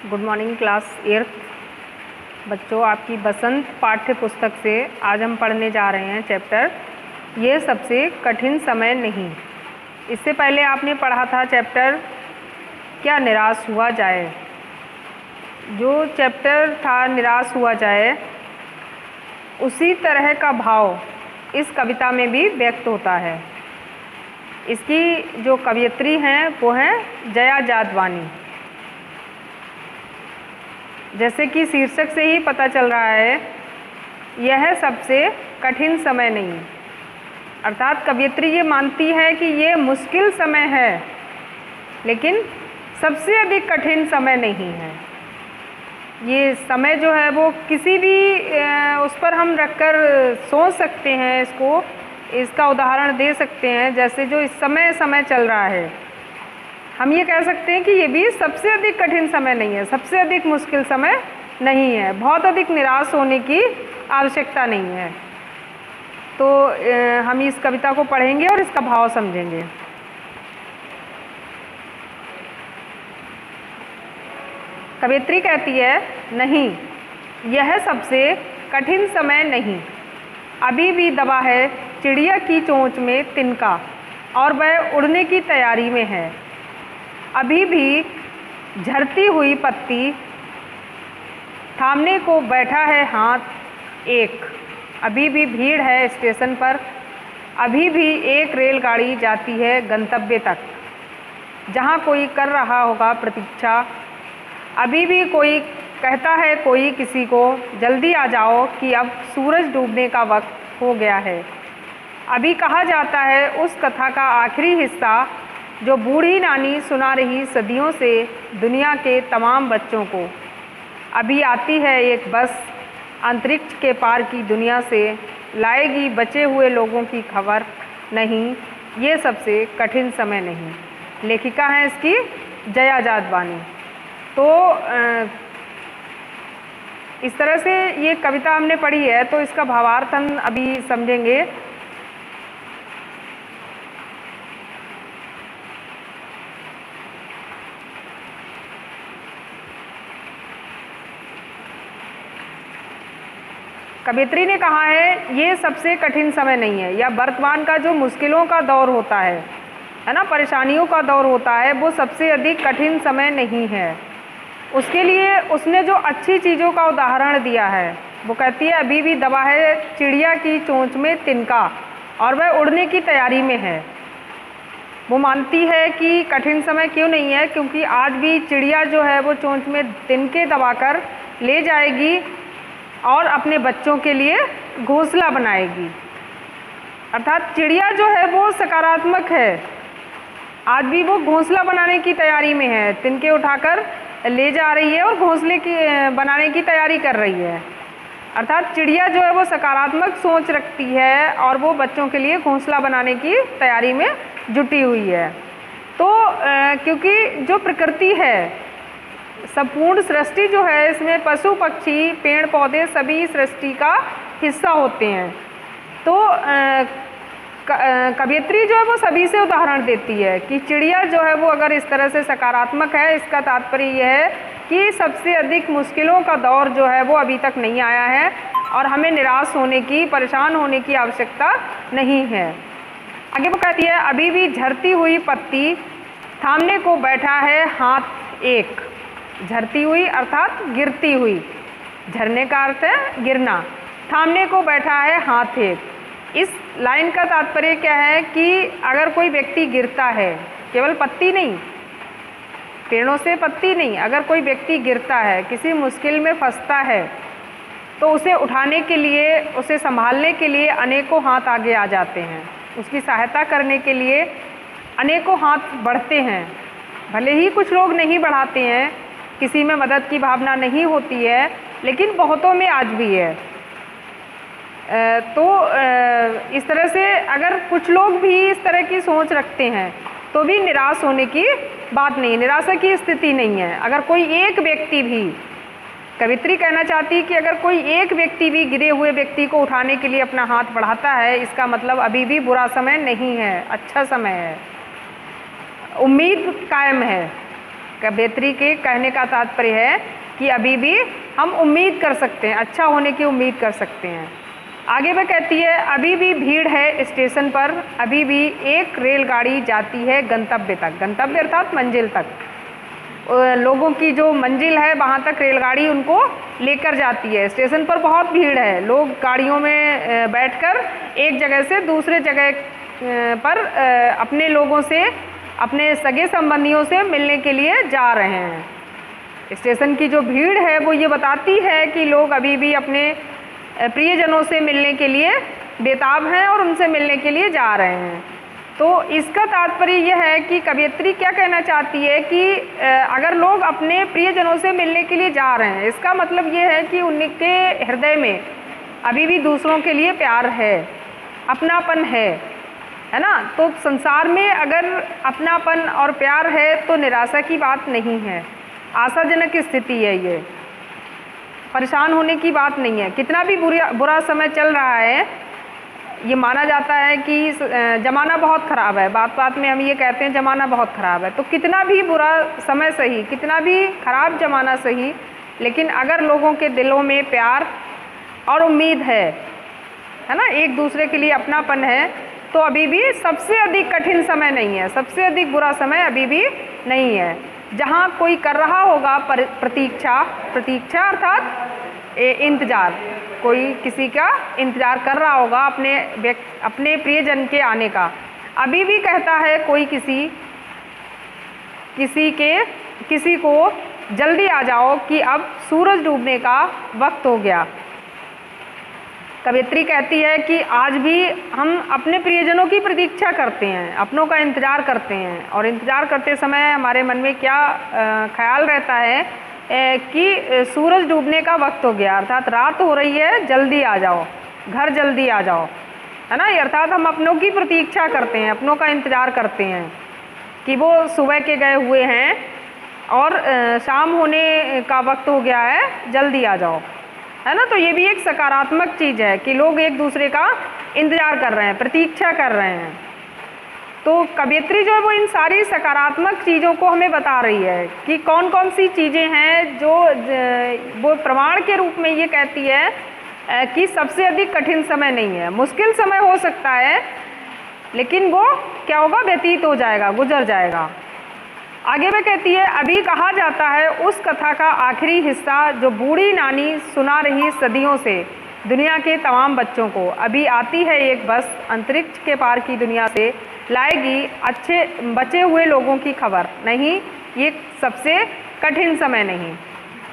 Good morning class 8th बच्चों, आपकी बसंत पाठ्य पुस्तक से आज हम पढ़ने जा रहे हैं चैप्टर ये सबसे कठिन समय नहीं। इससे पहले आपने पढ़ा था चैप्टर क्या निराश हुआ जाए। जो चैप्टर था निराश हुआ जाए, उसी तरह का भाव इस कविता में भी व्यक्त होता है। इसकी जो कवयित्री हैं वो हैं जया जादवानी। जैसे कि शीर्षक से ही पता चल रहा है, यह सबसे कठिन समय नहीं। अर्थात कवयित्री ये मानती है कि ये मुश्किल समय है, लेकिन सबसे अधिक कठिन समय नहीं है। ये समय जो है वो किसी भी उस पर हम रखकर सोच सकते हैं, इसका उदाहरण दे सकते हैं। जैसे जो इस समय चल रहा है, हम ये कह सकते हैं कि ये भी सबसे अधिक कठिन समय नहीं है, सबसे अधिक मुश्किल समय नहीं है। बहुत अधिक निराश होने की आवश्यकता नहीं है। तो हम इस कविता को पढ़ेंगे और इसका भाव समझेंगे। कवयित्री कहती है, नहीं, यह सबसे कठिन समय नहीं। अभी भी दबा है चिड़िया की चोंच में तिनका और वह उड़ने की तैयारी में है। अभी भी झरती हुई पत्ती थामने को बैठा है हाथ एक। अभी भी भीड़ है स्टेशन पर, अभी भी एक रेलगाड़ी जाती है गंतव्य तक, जहां कोई कर रहा होगा प्रतीक्षा। अभी भी कोई कहता है कोई किसी को, जल्दी आ जाओ कि अब सूरज डूबने का वक्त हो गया है। अभी कहा जाता है उस कथा का आखिरी हिस्सा जो बूढ़ी नानी सुना रही सदियों से दुनिया के तमाम बच्चों को। अभी आती है एक बस अंतरिक्ष के पार की दुनिया से, लाएगी बचे हुए लोगों की खबर। नहीं, ये सबसे कठिन समय नहीं। लेखिका है इसकी जया जादवानी। तो इस तरह से ये कविता हमने पढ़ी है, तो इसका भावार्थ हम अभी समझेंगे। कवयित्री ने कहा है ये सबसे कठिन समय नहीं है, या वर्तमान का जो मुश्किलों का दौर होता है ना, परेशानियों का दौर होता है, वो सबसे अधिक कठिन समय नहीं है। उसके लिए उसने जो अच्छी चीज़ों का उदाहरण दिया है, वो कहती है अभी भी दबा है चिड़िया की चोंच में तिनका और वह उड़ने की तैयारी में है। वो मानती है कि कठिन समय क्यों नहीं है, क्योंकि आज भी चिड़िया जो है वो चोंच में तिनके दबाकर ले जाएगी और अपने बच्चों के लिए घोंसला बनाएगी। अर्थात चिड़िया जो है वो सकारात्मक है, आज भी वो घोंसला बनाने की तैयारी में है, तिनके उठाकर ले जा रही है और घोंसले की बनाने की तैयारी कर रही है। अर्थात चिड़िया जो है वो सकारात्मक सोच रखती है और वो बच्चों के लिए घोंसला बनाने की तैयारी में जुटी हुई है। तो क्योंकि जो प्रकृति है, संपूर्ण सृष्टि जो है, इसमें पशु पक्षी पेड़ पौधे सभी सृष्टि का हिस्सा होते हैं। तो कवयित्री जो है वो सभी से उदाहरण देती है कि चिड़िया जो है वो अगर इस तरह से सकारात्मक है, इसका तात्पर्य यह है कि सबसे अधिक मुश्किलों का दौर जो है वो अभी तक नहीं आया है और हमें निराश होने की, परेशान होने की आवश्यकता नहीं है। आगे वो कहती है अभी भी झरती हुई पत्ती थामने को बैठा है हाथ एक। झरती हुई अर्थात गिरती हुई, झरने का अर्थ है गिरना। थामने को बैठा है हाथ एक। इस लाइन का तात्पर्य क्या है कि अगर कोई व्यक्ति गिरता है, केवल पत्ती नहीं, पेड़ों से पत्ती नहीं, अगर कोई व्यक्ति गिरता है, किसी मुश्किल में फंसता है, तो उसे उठाने के लिए, उसे संभालने के लिए अनेकों हाथ आगे आ जाते हैं। उसकी सहायता करने के लिए अनेकों हाथ बढ़ते हैं। भले ही कुछ लोग नहीं बढ़ाते हैं, किसी में मदद की भावना नहीं होती है, लेकिन बहुतों में आज भी है। तो इस तरह से अगर कुछ लोग भी इस तरह की सोच रखते हैं, तो भी निराश होने की बात नहीं, निराशा की स्थिति नहीं है। अगर कोई एक व्यक्ति भी, कवयित्री कहना चाहती है कि अगर कोई एक व्यक्ति भी गिरे हुए व्यक्ति को उठाने के लिए अपना हाथ बढ़ाता है, इसका मतलब अभी भी बुरा समय नहीं है, अच्छा समय है, उम्मीद कायम है। कवयित्री के कहने का तात्पर्य है कि अभी भी हम उम्मीद कर सकते हैं, अच्छा होने की उम्मीद कर सकते हैं। आगे वह कहती है, अभी भी भीड़ है स्टेशन पर, अभी भी एक रेलगाड़ी जाती है गंतव्य तक। गंतव्य अर्थात मंजिल तक, लोगों की जो मंजिल है वहाँ तक रेलगाड़ी उनको लेकर जाती है। स्टेशन पर बहुत भीड़ है, लोग गाड़ियों में बैठकर एक जगह से दूसरे जगह पर अपने लोगों से, अपने सगे संबंधियों से मिलने के लिए जा रहे हैं। स्टेशन की जो भीड़ है वो ये बताती है कि लोग अभी भी अपने प्रियजनों से मिलने के लिए बेताब हैं और उनसे मिलने के लिए जा रहे हैं। तो इसका तात्पर्य यह है कि कवयित्री क्या कहना चाहती है कि अगर लोग अपने प्रियजनों से मिलने के लिए जा रहे हैं, इसका मतलब ये है कि उनके हृदय में अभी भी दूसरों के लिए प्यार है, अपनापन है ना। तो संसार में अगर अपनापन और प्यार है तो निराशा की बात नहीं है, आशाजनक स्थिति है, ये परेशान होने की बात नहीं है। कितना भी बुरा समय चल रहा है, ये माना जाता है कि ज़माना बहुत ख़राब है, बात बात में हम ये कहते हैं ज़माना बहुत ख़राब है। तो कितना भी बुरा समय सही, कितना भी ख़राब ज़माना सही, लेकिन अगर लोगों के दिलों में प्यार और उम्मीद है ना, एक दूसरे के लिए अपनापन है, तो अभी भी सबसे अधिक कठिन समय नहीं है, सबसे अधिक बुरा समय अभी भी नहीं है। जहाँ कोई कर रहा होगा प्रतीक्षा अर्थात इंतज़ार, कोई किसी का इंतज़ार कर रहा होगा अपने प्रियजन के आने का। अभी भी कहता है कोई किसी को जल्दी आ जाओ कि अब सूरज डूबने का वक्त हो गया। कवयित्री कहती है कि आज भी हम अपने प्रियजनों की प्रतीक्षा करते हैं, अपनों का इंतज़ार करते हैं, और इंतज़ार करते समय हमारे मन में क्या ख्याल रहता है कि सूरज डूबने का वक्त हो गया, अर्थात रात हो रही है, जल्दी आ जाओ, घर जल्दी आ जाओ, है ना। अर्थात हम अपनों की प्रतीक्षा करते हैं, अपनों का इंतज़ार करते हैं कि वो सुबह के गए हुए हैं और शाम होने का वक्त हो गया है, जल्दी आ जाओ, है ना। तो ये भी एक सकारात्मक चीज़ है कि लोग एक दूसरे का इंतज़ार कर रहे हैं, प्रतीक्षा कर रहे हैं। तो कवयित्री जो है वो इन सारी सकारात्मक चीज़ों को हमें बता रही है कि कौन कौन सी चीज़ें हैं जो वो प्रमाण के रूप में ये कहती है कि सबसे अधिक कठिन समय नहीं है। मुश्किल समय हो सकता है, लेकिन वो क्या होगा, व्यतीत हो जाएगा, गुजर जाएगा। आगे वह कहती है, अभी कहा जाता है उस कथा का आखिरी हिस्सा जो बूढ़ी नानी सुना रही सदियों से दुनिया के तमाम बच्चों को। अभी आती है एक बस अंतरिक्ष के पार की दुनिया से, लाएगी अच्छे बचे हुए लोगों की खबर। नहीं, ये सबसे कठिन समय नहीं।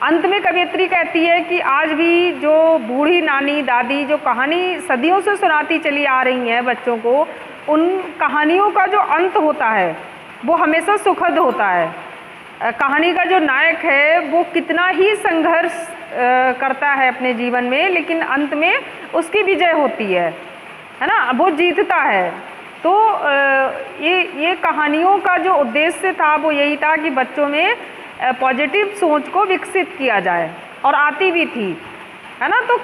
अंत में कवयित्री कहती है कि आज भी जो बूढ़ी नानी दादी जो कहानी सदियों से सुनाती चली आ रही हैं बच्चों को, उन कहानियों का जो अंत होता है वो हमेशा सुखद होता है। कहानी का जो नायक है वो कितना ही संघर्ष करता है अपने जीवन में, लेकिन अंत में उसकी विजय होती है ना, वो जीतता है। तो ये कहानियों का जो उद्देश्य था वो यही था कि बच्चों में पॉजिटिव सोच को विकसित किया जाए, और आती भी थी, है ना। तो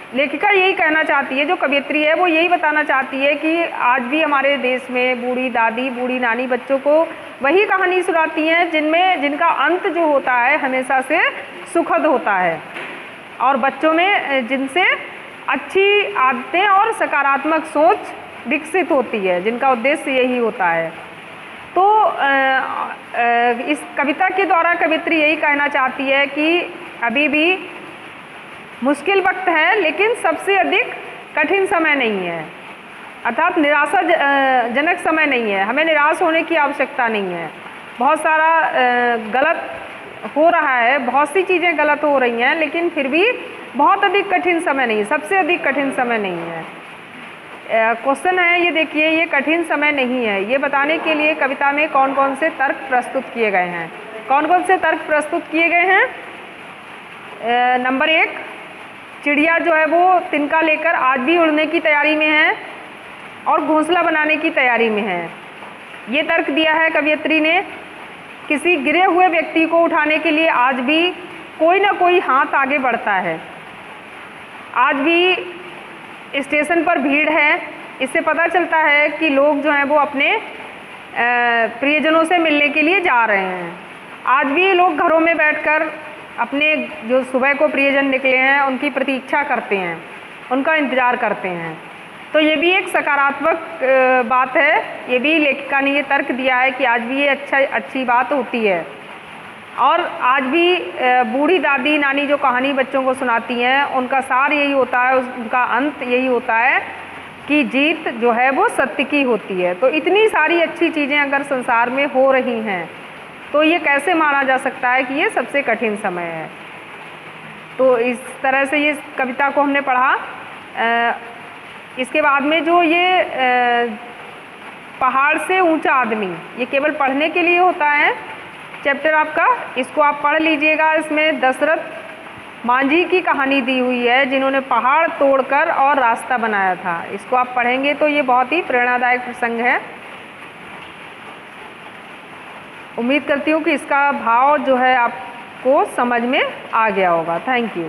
लेखिका यही कहना चाहती है, जो कवयित्री है वो यही बताना चाहती है कि आज भी हमारे देश में बूढ़ी दादी बूढ़ी नानी बच्चों को वही कहानी सुनाती हैं जिनका अंत जो होता है हमेशा से सुखद होता है, और बच्चों में जिनसे अच्छी आदतें और सकारात्मक सोच विकसित होती है, जिनका उद्देश्य यही होता है। तो इस कविता के द्वारा कवयित्री यही कहना चाहती है कि अभी भी मुश्किल वक्त है, लेकिन सबसे अधिक कठिन समय नहीं है, अर्थात निराशाजनक समय नहीं है। हमें निराश होने की आवश्यकता नहीं है। बहुत सारा गलत हो रहा है, बहुत सी चीज़ें गलत हो रही हैं, लेकिन फिर भी बहुत अधिक कठिन समय नहीं, सबसे अधिक कठिन समय नहीं है। क्वेश्चन है ये, देखिए, ये कठिन समय नहीं है, ये बताने के लिए कविता में कौन कौन से तर्क प्रस्तुत किए गए हैं। कौन कौन से तर्क प्रस्तुत किए गए हैं? नंबर 1, चिड़िया जो है वो तिनका लेकर आज भी उड़ने की तैयारी में है और घोंसला बनाने की तैयारी में है। ये तर्क दिया है कवयित्री ने। किसी गिरे हुए व्यक्ति को उठाने के लिए आज भी कोई ना कोई हाथ आगे बढ़ता है। आज भी स्टेशन पर भीड़ है, इससे पता चलता है कि लोग जो हैं वो अपने प्रियजनों से मिलने के लिए जा रहे हैं। आज भी लोग घरों में बैठकर अपने जो सुबह को प्रियजन निकले हैं उनकी प्रतीक्षा करते हैं, उनका इंतज़ार करते हैं। तो ये भी एक सकारात्मक बात है। ये भी लेखिका ने ये तर्क दिया है कि आज भी ये अच्छी बात होती है। और आज भी बूढ़ी दादी नानी जो कहानी बच्चों को सुनाती हैं उनका सार यही होता है, उनका अंत यही होता है कि जीत जो है वो सत्य की होती है। तो इतनी सारी अच्छी चीज़ें अगर संसार में हो रही हैं तो ये कैसे माना जा सकता है कि ये सबसे कठिन समय है। तो इस तरह से ये कविता को हमने पढ़ा। इसके बाद में जो ये पहाड़ से ऊंचा आदमी, ये केवल पढ़ने के लिए होता है चैप्टर आपका, इसको आप पढ़ लीजिएगा। इसमें दशरथ मांझी की कहानी दी हुई है जिन्होंने पहाड़ तोड़कर और रास्ता बनाया था। इसको आप पढ़ेंगे तो ये बहुत ही प्रेरणादायक प्रसंग है। उम्मीद करती हूँ कि इसका भाव जो है आपको समझ में आ गया होगा। Thank you.